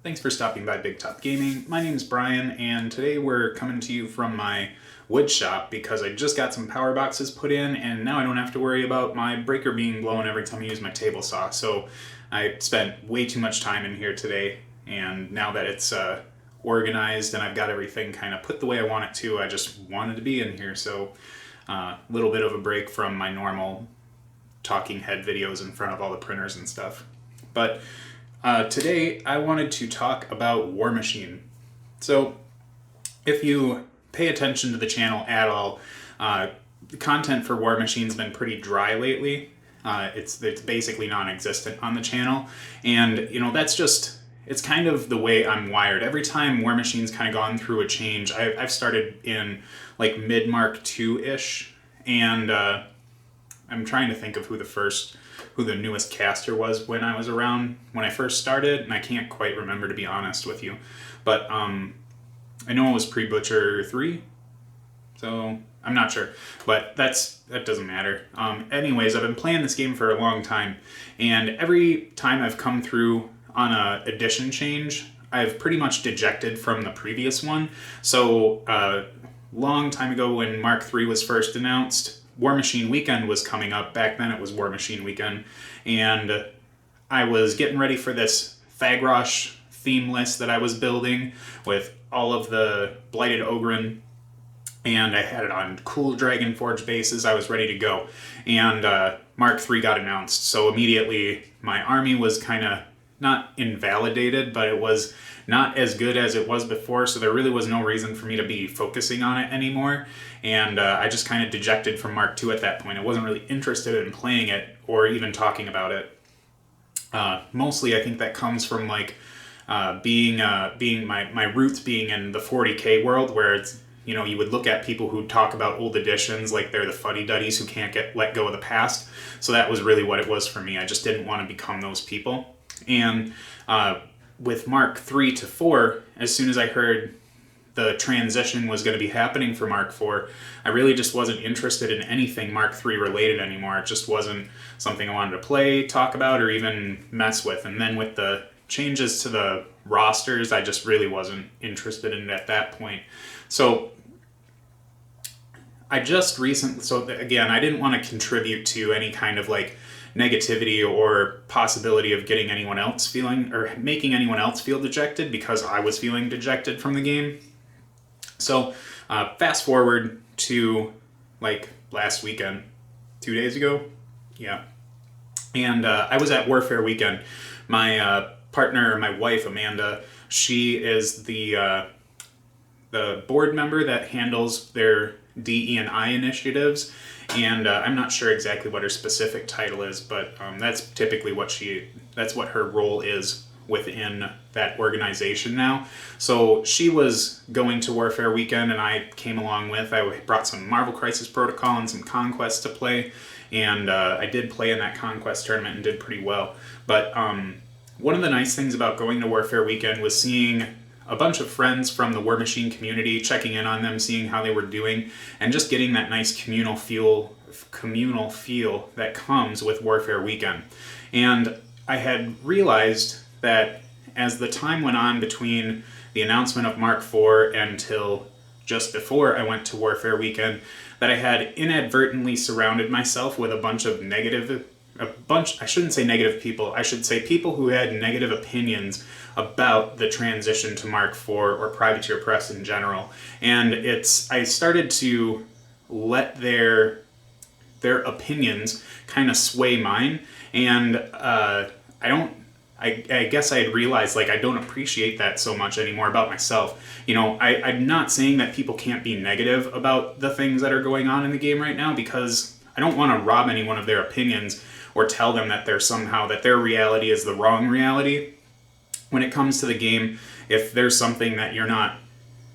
Thanks for stopping by Big Top Gaming. My name is Brian, and today we're coming to you from my wood shop because I just got some power boxes put in, and now I don't have to worry about my breaker being blown every time I use my table saw. So I spent way too much time in here today, and now that it's organized and I've got everything kind of put the way I want it to, I just wanted to be in here. So a little bit of a break from my normal talking head videos in front of all the printers and stuff. But today I wanted to talk about Warmachine. So if you pay attention to the channel at all, the content for Warmachine's been pretty dry lately. It's basically non-existent on the channel, and that's just, it's kind of the way I'm wired. Every time Warmachine's kind of gone through a change, I've started in like mid Mark II-ish, and I'm trying to think of who the newest caster was when I first started, and I can't quite remember, to be honest with you. But I know it was pre-Butcher 3, so I'm not sure. But that doesn't matter. Anyways, I've been playing this game for a long time, and every time I've come through on a edition change, I've pretty much dejected from the previous one. So long time ago when Mark III was first announced, Warmachine Weekend was coming up. Back then it was Warmachine Weekend, and I was getting ready for this Fagrosh theme list that I was building with all of the Blighted Ogryn, and I had it on cool Dragonforge bases. I was ready to go, and Mark III got announced, so immediately my army was kind of not invalidated, but it was not as good as it was before, so there really was no reason for me to be focusing on it anymore, and I just kind of dejected from Mark II at that point. I wasn't really interested in playing it or even talking about it. Mostly I think that comes from like being my roots being in the 40k world, where it's, you would look at people who talk about old editions like they're the fuddy-duddies who can't let go of the past. So that was really what it was for me. I just didn't want to become those people. And with Mark III to 4, as soon as I heard the transition was going to be happening for Mark IV, I really just wasn't interested in anything Mark III related anymore. It just wasn't something I wanted to play, talk about, or even mess with. And then with the changes to the rosters, I just really wasn't interested in it at that point. So I just recently, again, I didn't want to contribute to any kind of like negativity or possibility of getting anyone else feeling or making anyone else feel dejected, because I was feeling dejected from the game. So fast forward to like last weekend, 2 days ago. Yeah. And I was at Warfare Weekend. My partner, my wife, Amanda, she is the board member that handles their DE&I initiatives, and I'm not sure exactly what her specific title is, but that's typically that's what her role is within that organization now. So she was going to Warfare Weekend, and I came along with. I brought some Marvel Crisis Protocol and some Conquest to play, and I did play in that Conquest tournament and did pretty well. But one of the nice things about going to Warfare Weekend was seeing a bunch of friends from the Warmachine community, checking in on them, seeing how they were doing, and just getting that nice communal feel that comes with Warfare Weekend. And I had realized that as the time went on between the announcement of Mark IV until just before I went to Warfare Weekend, that I had inadvertently surrounded myself with I shouldn't say negative people, I should say people who had negative opinions about the transition to Mark IV or Privateer Press in general. And I started to let their opinions kind of sway mine, and I guess I had realized like I don't appreciate that so much anymore about myself. I'm not saying that people can't be negative about the things that are going on in the game right now, because I don't want to rob anyone of their opinions or tell them that that their reality is the wrong reality. When it comes to the game, if there's something that you're not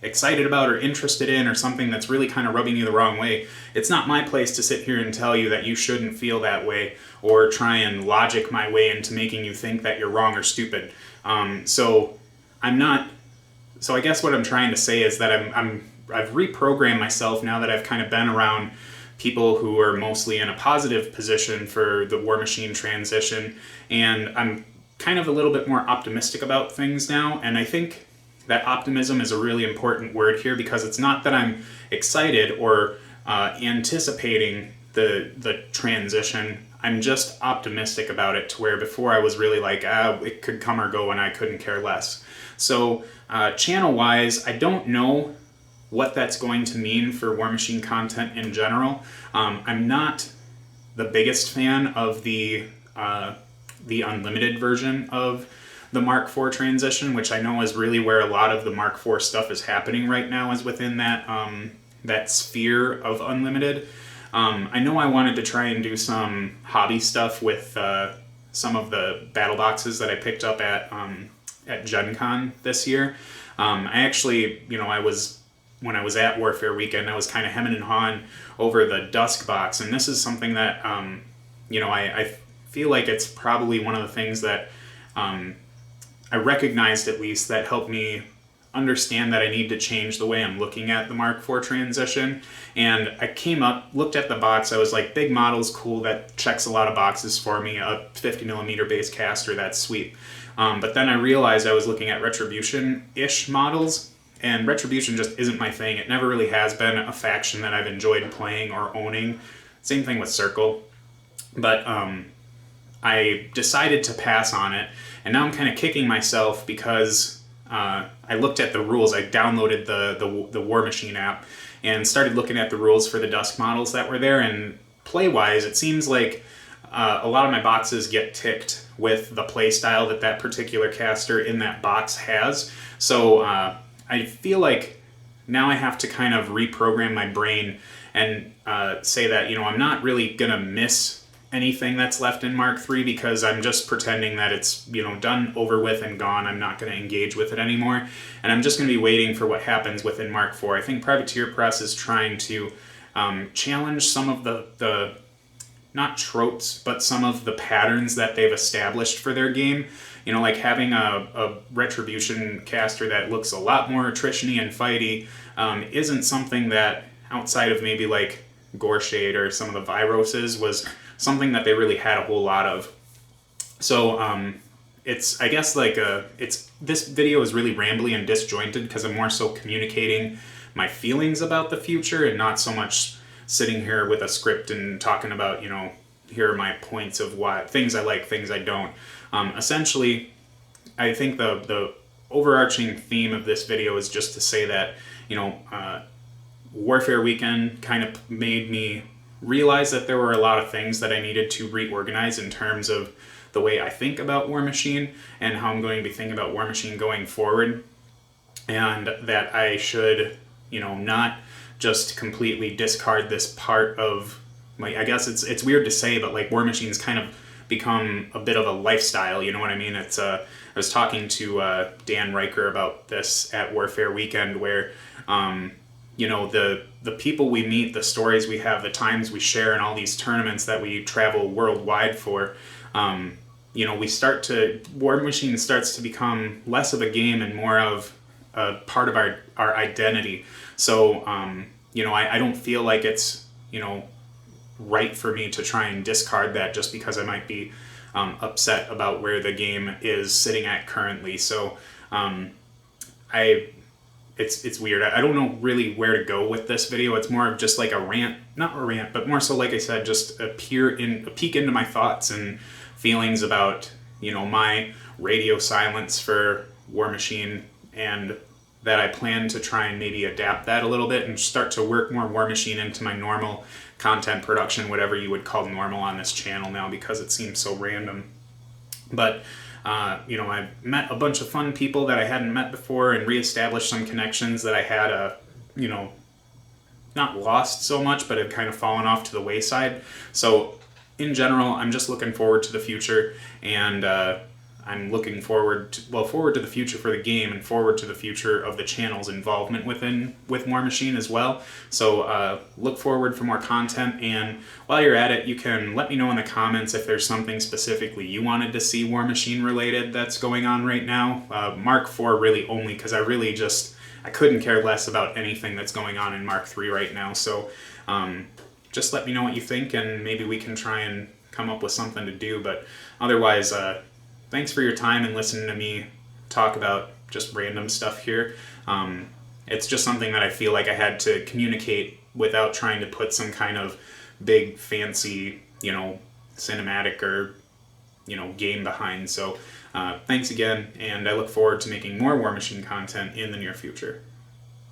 excited about or interested in, or something that's really kind of rubbing you the wrong way, it's not my place to sit here and tell you that you shouldn't feel that way, or try and logic my way into making you think that you're wrong or stupid. So I guess what I'm trying to say is that I've reprogrammed myself now that I've kind of been around people who are mostly in a positive position for the Warmachine transition, and I'm kind of a little bit more optimistic about things now, and I think that optimism is a really important word here, because it's not that I'm excited or anticipating the transition. I'm just optimistic about it, to where before I was really like, it could come or go and I couldn't care less. So channel-wise, I don't know what that's going to mean for Warmachine content in general. I'm not the biggest fan of the unlimited version of the Mark IV transition, which I know is really where a lot of the Mark IV stuff is happening right now, is within that that sphere of unlimited. I know I wanted to try and do some hobby stuff with some of the battle boxes that I picked up at Gen Con this year. I actually, when I was at Warfare Weekend, I was kind of hemming and hawing over the Dusk box, and this is something that, I feel like it's probably one of the things that I recognized, at least, that helped me understand that I need to change the way I'm looking at the Mark IV transition. And I looked at the box, I was like, big model's cool, that checks a lot of boxes for me, a 50mm base caster, that's sweet. But then I realized I was looking at Retribution-ish models, and Retribution just isn't my thing. It never really has been a faction that I've enjoyed playing or owning. Same thing with Circle. But I decided to pass on it, and now I'm kind of kicking myself because I looked at the rules. I downloaded the Warmachine app and started looking at the rules for the Dusk models that were there, and play-wise, it seems like a lot of my boxes get ticked with the play style that particular caster in that box has. So I feel like now I have to kind of reprogram my brain and say that, I'm not really going to miss anything that's left in Mark III, because I'm just pretending that it's, done, over with, and gone. I'm not going to engage with it anymore, and I'm just going to be waiting for what happens within Mark IV. I think Privateer Press is trying to challenge some of the not tropes, but some of the patterns that they've established for their game. Like having a Retribution caster that looks a lot more attrition-y and fighty isn't something that, outside of maybe like Goreshade or some of the Viroses, was something that they really had a whole lot of. So it's, I guess, like this video is really rambly and disjointed because I'm more so communicating my feelings about the future, and not so much sitting here with a script and talking about, here are my points of what things I like, things I don't. Essentially, I think the overarching theme of this video is just to say that, Warfare Weekend kind of made me realize that there were a lot of things that I needed to reorganize in terms of the way I think about Warmachine and how I'm going to be thinking about Warmachine going forward, and that I should, not just completely discard this part of, like, I guess it's weird to say, but like Warmachine's kind of become a bit of a lifestyle, you know what I mean? It's I was talking to Dan Riker about this at Warfare Weekend, where the people we meet, the stories we have, the times we share in all these tournaments that we travel worldwide for, Warmachine starts to become less of a game and more of a part of our identity. So, I don't feel like it's, right for me to try and discard that just because I might be upset about where the game is sitting at currently. So, it's weird. I don't know really where to go with this video. It's more of just like a rant, not a rant, but more so, like I said, just a peek into my thoughts and feelings about, my radio silence for Warmachine, and that I plan to try and maybe adapt that a little bit and start to work more Warmachine into my normal content production, whatever you would call normal on this channel now, because it seems so random. But I've met a bunch of fun people that I hadn't met before, and reestablished some connections that I had, not lost so much, but had kind of fallen off to the wayside. So in general, I'm just looking forward to the future, and I'm looking forward to the future for the game, and forward to the future of the channel's involvement with Warmachine as well. So look forward for more content, and while you're at it, you can let me know in the comments if there's something specifically you wanted to see Warmachine related that's going on right now. Mark IV really only because I couldn't care less about anything that's going on in Mark III right now. So just let me know what you think, and maybe we can try and come up with something to do. But otherwise, thanks for your time and listening to me talk about just random stuff here. It's just something that I feel like I had to communicate without trying to put some kind of big fancy, cinematic or, game behind. So thanks again, and I look forward to making more Warmachine content in the near future.